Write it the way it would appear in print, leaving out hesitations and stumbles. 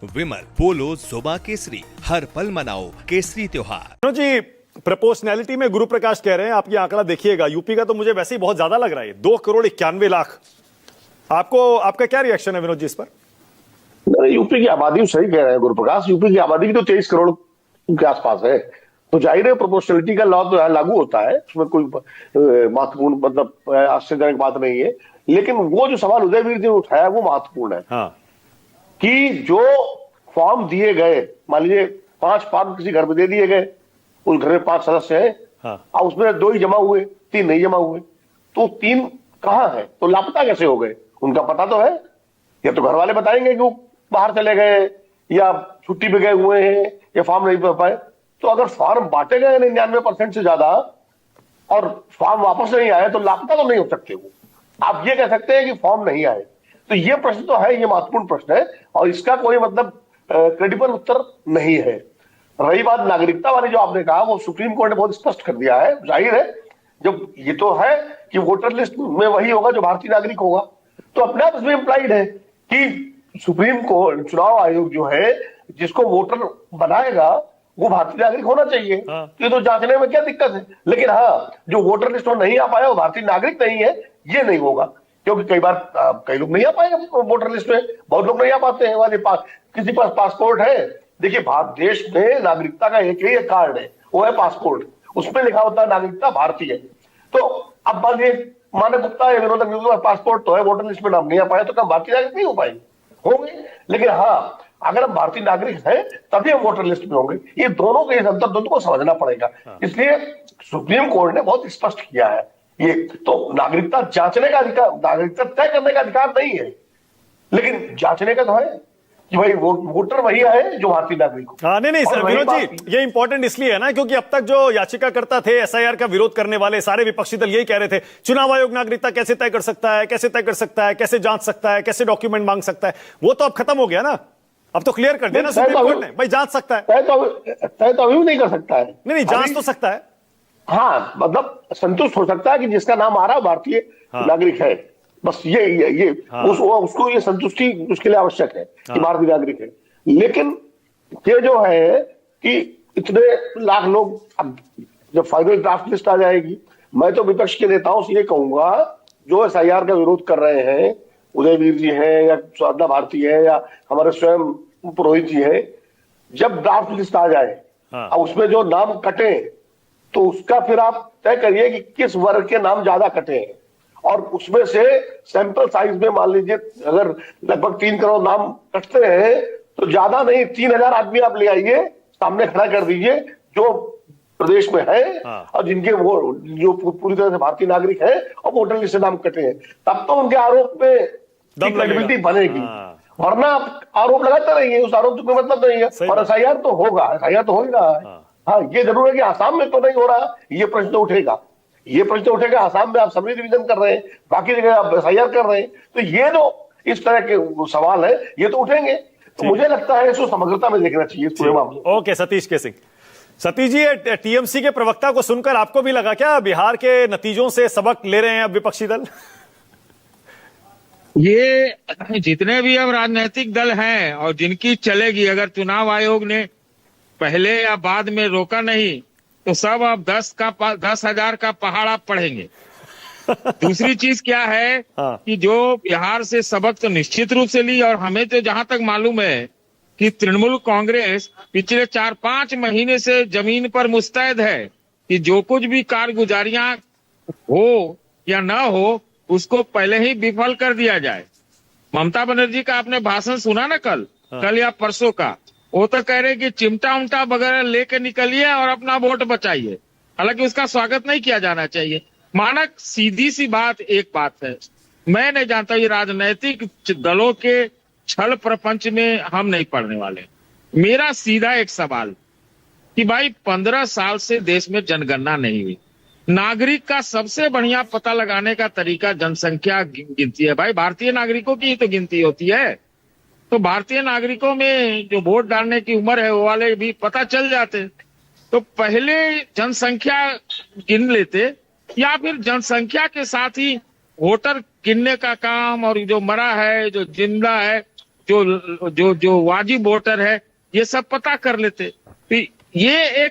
विमल, पोलो, जोमा केसरी, हर पल मनाओ केसरी त्योहार। मनोज जी, प्रोपोर्शनैलिटी में गुरु प्रकाश कह रहे हैं, आपकी आंकड़ा देखिएगा, यूपी का तो मुझे वैसे ही बहुत ज्यादा लग रहा है, 2,91,00,000। आपका क्या रिएक्शन है विनोद जी इस पर? यूपी की आबादी सही कह रहे हैं गुरु प्रकाश, यूपी की आबादी की तो 23 करोड़ के आसपास है, तो जाहिर है प्रोपोर्शनलिटी का लॉ तो लागू होता है, उसमें कोई महत्वपूर्ण मतलब आश्चर्यजनक बात नहीं है। लेकिन वो जो सवाल उदयवीर जी ने उठाया वो महत्वपूर्ण है। हाँ। कि जो फॉर्म दिए गए, मान लीजिए 5 फॉर्म किसी घर में दे दिए गए, उस घर में 5 सदस्य हैं, हाँ। और उसमें 2 ही जमा हुए, 3 नहीं जमा हुए, तो 3 कहां है? तो लापता कैसे हो गए? उनका पता तो है, या तो घर वाले बताएंगे कि वो बाहर चले गए या छुट्टी पे गए हुए हैं या फॉर्म नहीं भर पाए। तो अगर फॉर्म बांटे गए 99% से ज्यादा और फॉर्म वापस नहीं आए तो लापता तो नहीं हो सकते वो। आप ये कह सकते हैं कि फॉर्म नहीं आए, तो ये प्रश्न तो है, ये महत्वपूर्ण प्रश्न है और इसका कोई मतलब क्रेडिबल उत्तर नहीं है। रही बात नागरिकता वाली जो आपने कहा, वो सुप्रीम कोर्ट ने बहुत स्पष्ट कर दिया है। जाहिर है, जब ये तो है कि वोटर लिस्ट में वही होगा जो भारतीय नागरिक होगा, तो अपने आप इसमें इंप्लाइड है कि सुप्रीम कोर्ट, चुनाव आयोग जो है, जिसको वोटर बनाएगा वो भारतीय नागरिक होना चाहिए। हाँ। तो ये तो जांचने में क्या दिक्कत है? लेकिन हाँ, जो वोटर लिस्ट में नहीं आ पाया वो भारतीय नागरिक नहीं है, ये नहीं होगा, क्योंकि कई बार कई लोग नहीं आ पाएंगे वोटर लिस्ट में, बहुत लोग नहीं आ पाते हैं। वाले पास किसी पास पासपोर्ट है, देखिए भारत देश में नागरिकता का एक ही कार्ड है, वो है पासपोर्ट, उसमें लिखा होता है नागरिकता भारतीय। तो अब मान लीजिए मानव गुप्ता या विनोद के पास पासपोर्ट तो है, वोटर लिस्ट में नाम नहीं आ पाया, तो क्या भारतीय नागरिक नहीं हो पाएंगे? होंगे। लेकिन हाँ, अगर हम भारतीय नागरिक हैं तभी हम वोटर लिस्ट में होंगे। ये दोनों के इस अंतर दोनों को समझना पड़ेगा। इसलिए सुप्रीम कोर्ट ने बहुत स्पष्ट किया है, ये तो नागरिकता जांचने का अधिकार, नागरिकता तय करने का अधिकार नहीं है, लेकिन जांचने का तो है कि भाई वोटर वही है जो भारतीय नागरिक हो। हाँ, नहीं सर, विनोद जी ये इंपॉर्टेंट इसलिए है ना, क्योंकि अब तक जो याचिकाकर्ता थे, एसआईआर का विरोध करने वाले सारे विपक्षी दल यही कह रहे थे, चुनाव आयोग नागरिकता कैसे तय कर सकता है, कैसे तय कर सकता है, कैसे जांच सकता है, कैसे डॉक्यूमेंट मांग सकता है। वो तो अब खत्म हो गया ना, अब तो क्लियर कर दिया ना सुप्रीम कोर्ट ने, भाई जांच सकता है। तय तो अभी भी नहीं कर सकता है। नहीं, जांच तो सकता है। हाँ, मतलब संतुष्ट हो सकता है कि जिसका नाम आ रहा है भारतीय नागरिक है, बस ये हाँ। उसको ये संतुष्टि उसके लिए आवश्यक है कि भारतीय नागरिक है। लेकिन ये जो है कि इतने लाख लोग, अब जब फाइनल ड्राफ्ट लिस्ट आ जाएगी, मैं तो विपक्ष के नेताओं से ये कहूंगा जो एसआईआर का विरोध कर रहे हैं, उदयवीर जी हैं या साधना भारती है या हमारे स्वयं पुरोहित जी हैं, जब ड्राफ्ट लिस्ट आ जाए और उसमें जो नाम कटे तो उसका फिर आप तय करिए कि किस वर्ग के नाम ज्यादा कटे हैं, और उसमें से सैंपल साइज में मान लीजिए अगर लगभग 3 करोड़ नाम कटते हैं तो ज्यादा नहीं, 3,000 आदमी आप ले आइए, सामने खड़ा कर दीजिए जो प्रदेश में है और जिनके वो जो पूरी तरह से भारतीय नागरिक है और वोटर लिस्ट से नाम कटे हैं, तब तो उनके आरोप में क्रेडिबिलिटी बनेगी। वरना आप आरोप लगाते रहिए, उस आरोप से कोई मतलब नहीं है। और एसआईआर तो होगा, एसआईआर तो हो ही रहा है। हाँ, ये जरूर है कि आसाम में तो नहीं हो रहा, ये प्रश्न तो उठेगा, ये प्रश्न तो उठेगा। आसाम में आप सबरी डिवीजन कर रहे हैं, बाकी जगह आप एसआईआर कर रहे हैं, तो ये जो इस तरह के सवाल है ये तो उठेंगे। तो मुझे लगता है इसको समग्रता में देखना चाहिए इस पूरे मामले। ओके, सतीश के सिंह, सतीश जी, टीएमसी के प्रवक्ता को सुनकर आपको भी लगा क्या बिहार के नतीजों से सबक ले रहे हैं अब विपक्षी दल? ये जितने भी अब राजनीतिक दल हैं और जिनकी चलेगी, अगर चुनाव आयोग ने पहले या बाद में रोका नहीं तो सब अब 10,000 का पहाड़ आप पढ़ेंगे। दूसरी चीज क्या है कि जो बिहार से सबक तो निश्चित रूप से ली, और हमें तो जहां तक मालूम है कि तृणमूल कांग्रेस पिछले 4-5 महीने से जमीन पर मुस्तैद है कि जो कुछ भी कारगुजारियां हो या ना हो उसको पहले ही विफल कर दिया जाए। ममता बनर्जी का आपने भाषण सुना ना कल या परसों का, वो तो कह रहे कि चिमटा उमटा वगैरह लेके निकलिए और अपना वोट बचाइए। हालांकि उसका स्वागत नहीं किया जाना चाहिए। मानक सीधी सी बात एक बात है, मैं नहीं जानता, ये राजनीतिक दलों के छल प्रपंच में हम नहीं पड़ने वाले। मेरा सीधा एक सवाल कि भाई 15 साल से देश में जनगणना नहीं हुई। नागरिक का सबसे बढ़िया पता लगाने का तरीका जनसंख्या गिनती है। भाई भारतीय नागरिकों की ही तो गिनती होती है, तो भारतीय नागरिकों में जो वोट डालने की उम्र है वो वाले भी पता चल जाते। तो पहले जनसंख्या गिन लेते, या फिर जनसंख्या के साथ ही वोटर गिनने का काम, और जो मरा है जो जिंदा है जो जो जो वाजिब वोटर है ये सब पता कर लेते। तो ये एक